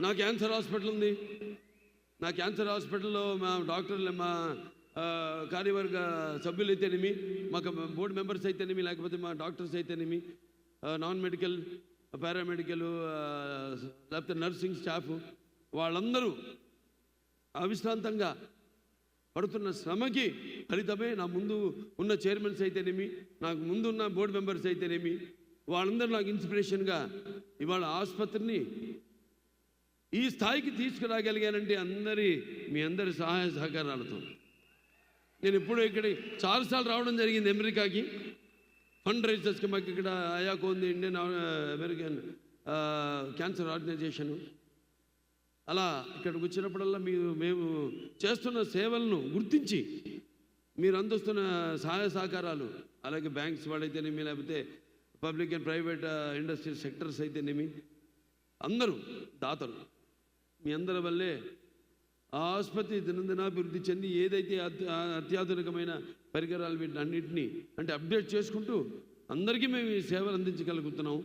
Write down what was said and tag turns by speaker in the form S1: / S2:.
S1: నా cancer hospital ఉంది. నా క్యాన్సర్ హాస్పిటల్లో మా డాక్టర్లు, మా కార్యవర్గ సభ్యులు అయితేనేమి, మాకు బోర్డు మెంబర్స్ అయితేనేమి, లేకపోతే మా డాక్టర్స్ అయితేనేమి, నాన్ మెడికల్, పారామెడికల్, లేకపోతే నర్సింగ్ స్టాఫ్, వాళ్ళందరూ అవిశ్రాంతంగా పడుతున్న శ్రమకి ఫలితమే నా ముందు ఉన్న చైర్మన్స్ అయితేనేమి, నాకు ముందు ఉన్న బోర్డు మెంబర్స్ అయితేనేమి, వాళ్ళందరూ నాకు ఇన్స్పిరేషన్గా ఇవాళ ఆసుపత్రిని ఈ స్థాయికి తీసుకురాగలిగానంటే మీ అందరి సహాయ సహకారాలతో. నేను ఇప్పుడు ఇక్కడికి చాలాసార్లు రావడం జరిగింది అమెరికాకి ఫండ్ రైజర్స్కి. మాకు ఇక్కడ అయాకో ఉంది, ఇండియన్ అమెరికన్ క్యాన్సర్ ఆర్గనైజేషను. అలా ఇక్కడికి వచ్చినప్పుడల్లా మేము చేస్తున్న సేవలను గుర్తించి మీరు అందిస్తున్న సహాయ సహకారాలు, అలాగే బ్యాంక్స్ వాళ్ళైతేనేమి, లేకపోతే public and private industrial sectors అయితేనేమి, అందరూ దాతలు, మీ అందరి వల్లే ఆ ఆసుపత్రి దినదినాభివృద్ధి చెంది ఏదైతే అత్యాధునికమైన పరికరాలు వీటిని అన్నింటినీ అంటే అప్డేట్ చేసుకుంటూ అందరికీ మేము ఈ సేవలు అందించగలుగుతున్నాం.